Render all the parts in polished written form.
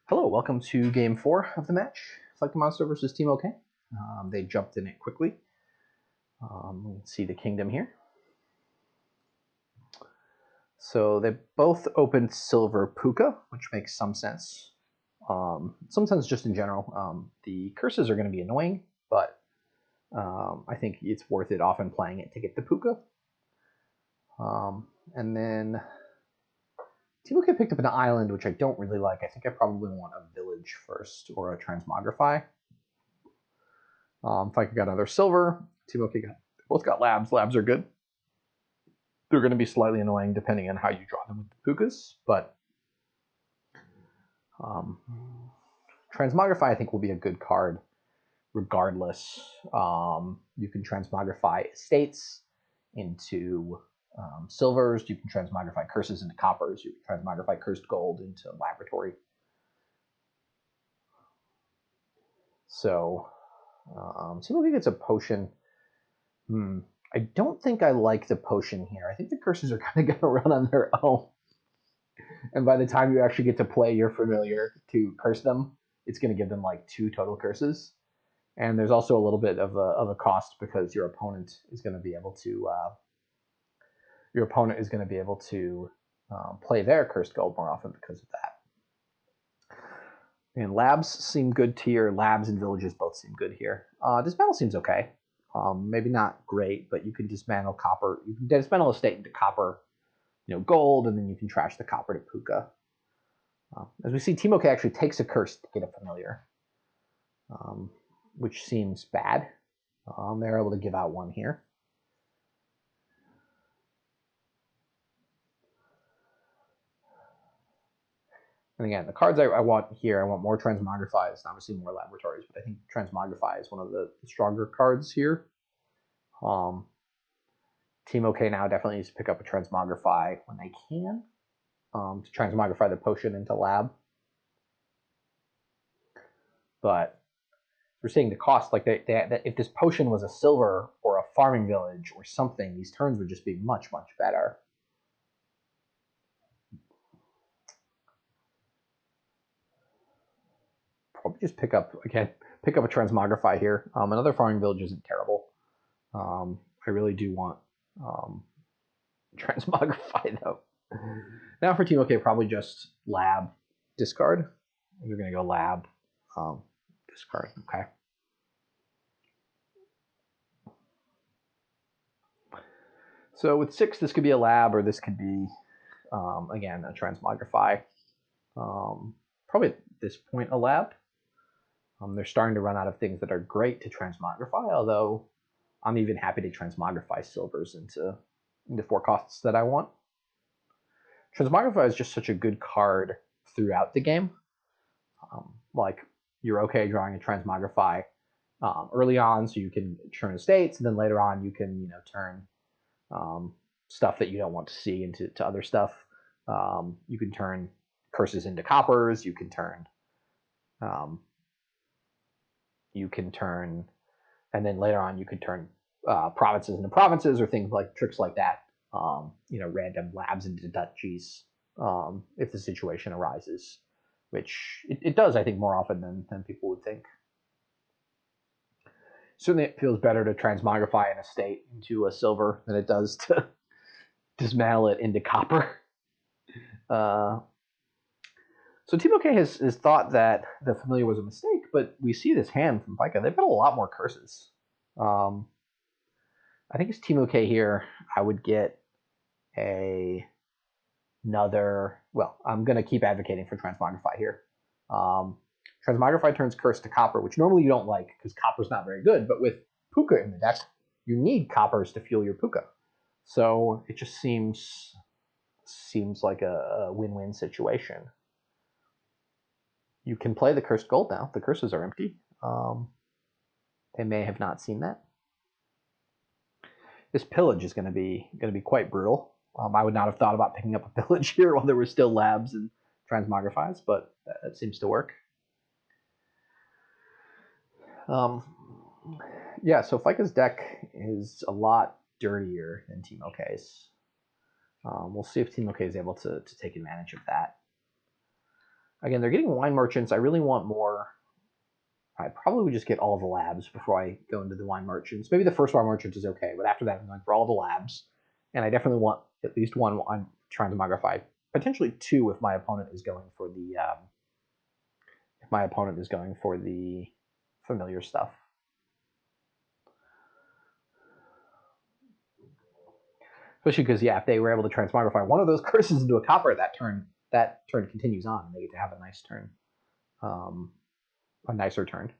Hello, welcome to game 4 of the match. Fika Monster versus TeamOkay. They jumped in it quickly. We can see the kingdom here. So they both opened silver puka, which makes some sense. Sometimes just in general. The curses are going to be annoying, but I think it's worth it often playing it to get the puka. And then TeamOkay picked up an island, which I don't really like. I think I probably want a village first or a transmogrify. Fika got another silver. TeamOkay both got labs. Labs are good. They're going to be slightly annoying depending on how you draw them with the pukas, but transmogrify I think will be a good card regardless. You can transmogrify estates into silvers. You can transmogrify curses into coppers. You can transmogrify cursed gold into laboratory. So TeamOkay gets a potion. I don't think I like the potion here. I think the curses are kind of going to run on their own. And by the time you actually get to play your familiar to curse them, it's going to give them like 2 total curses. And there's also a little bit of a cost because your opponent is going to be able to play their cursed gold more often because of that. And labs seem good here. Labs and villages both seem good here. Dismantle seems okay. Maybe not great, but you can dismantle copper. You can dismantle a state into copper, gold, and then you can trash the copper to puka. As we see, TeamOkay actually takes a curse to get a familiar, which seems bad. They're able to give out 1 here. And again, the cards I want here, I want more transmogrifies, obviously more laboratories, but I think transmogrify is one of the stronger cards here. TeamOkay now definitely needs to pick up a transmogrify when they can to transmogrify the potion into lab. But we're seeing the cost, like if this potion was a silver or a farming village or something, these turns would just be much, much better. Probably just pick up a transmogrify here. Another farming village isn't terrible. I really do want transmogrify though. Now for TeamOkay, probably just lab, discard. We're going to go lab, discard. Okay. So with 6, this could be a lab, or this could be, again, a transmogrify. Probably at this point a lab. They're starting to run out of things that are great to transmogrify, although I'm even happy to transmogrify silvers into 4 costs that I want. Transmogrify is just such a good card throughout the game. Like, you're okay drawing a transmogrify early on, so you can turn estates, and then later on you can turn stuff that you don't want to see into other stuff. You can turn curses into coppers. You can turn, and then later on you can turn provinces into provinces or things like tricks like that. Random labs into duchies if the situation arises, which it does, I think, more often than people would think. Certainly it feels better to transmogrify an estate into a silver than it does to dismantle it into copper. So TeamOkay has thought that the familiar was a mistake, but we see this hand from Fika. They've got a lot more curses. I think it's TeamOkay here. I would get another. Well, I'm going to keep advocating for transmogrify here. Transmogrify turns curse to copper, which normally you don't like because copper's not very good. But with puka in the deck, you need coppers to fuel your puka. So it just seems like a win-win situation. You can play the cursed gold now. The curses are empty. They may have not seen that. This pillage is going to be quite brutal. I would not have thought about picking up a pillage here while there were still labs and transmogrifies, but that seems to work. Yeah, so Fika's deck is a lot dirtier than TeamOkay's. We'll see if TeamOkay is able to take advantage of that. Again, they're getting wine merchants. I really want more. I probably would just get all the labs before I go into the wine merchants. Maybe the first wine merchant is okay, but after that, I'm going for all the labs. And I definitely want at least one. I'm trying to mogrify, potentially two if my opponent is going for the familiar stuff. Especially because, yeah, if they were able to transmogrify one of those curses into a copper that turn continues on, and they get to have a nice turn, a nicer turn.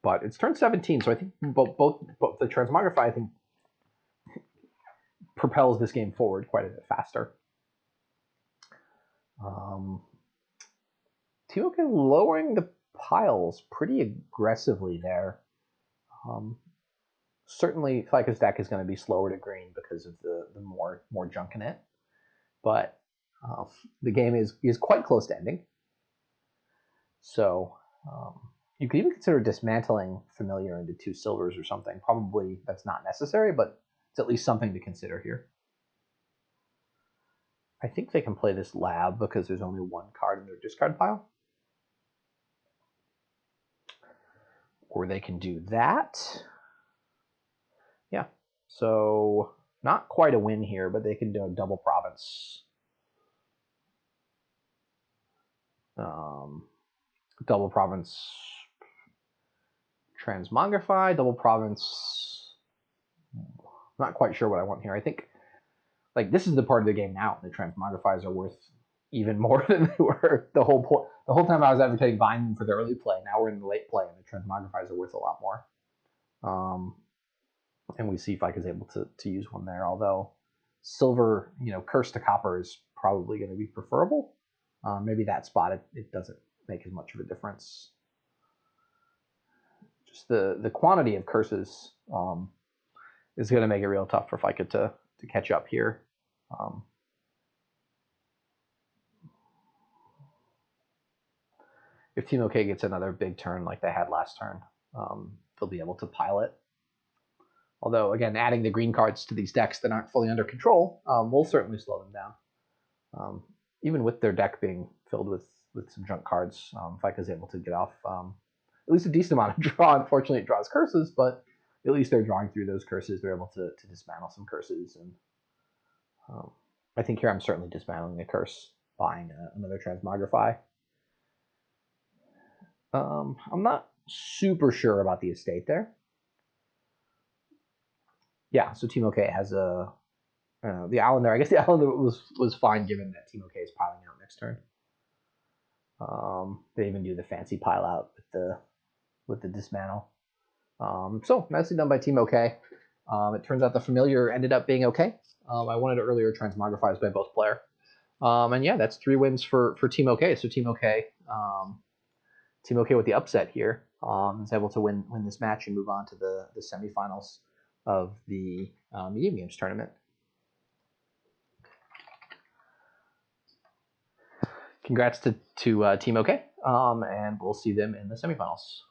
But it's turn 17, so I think both the transmogrify, I think, propels this game forward quite a bit faster. TeamOkay lowering the piles pretty aggressively there. Certainly, Fika's deck is going to be slower to green because of the more junk in it, but the game is quite close to ending. So you could even consider dismantling familiar into 2 silvers or something. Probably that's not necessary, but it's at least something to consider here. I think they can play this lab because there's only 1 card in their discard pile. Or they can do that. Yeah, so not quite a win here, but they can do a double province. Double province transmogrify, double province. Not quite sure what I want here. I think like this is the part of the game now. The transmogrifies are worth even more than they were the whole point. The whole time I was advocating buying them for the early play. Now we're in the late play, and the transmogrifies are worth a lot more. And we see Fika is able to use one there. Although silver, curse to copper is probably going to be preferable. Maybe that spot it doesn't make as much of a difference. Just the quantity of curses is going to make it real tough for Fika to catch up here. If TeamOkay gets another big turn like they had last turn, they'll be able to pile it. Although, again, adding the green cards to these decks that aren't fully under control will certainly slow them down. Even with their deck being filled with some junk cards, Fika's able to get off at least a decent amount of draw. Unfortunately, it draws curses, but at least they're drawing through those curses. They're able to dismantle some curses. And I think here I'm certainly dismantling the curse, buying another transmogrify. I'm not super sure about the estate there. Yeah, so TeamOkay has the island there. I guess the island was fine given that TeamOkay is piling out next turn. They even do the fancy pile out with the dismantle. So nicely done by TeamOkay. It turns out the familiar ended up being okay. I wanted to earlier transmogrifies by both player. And yeah, that's 3 wins for TeamOkay. So TeamOkay with the upset here is able to win this match and move on to the semifinals of the medium games tournament. Congrats to TeamOkay, and we'll see them in the semifinals.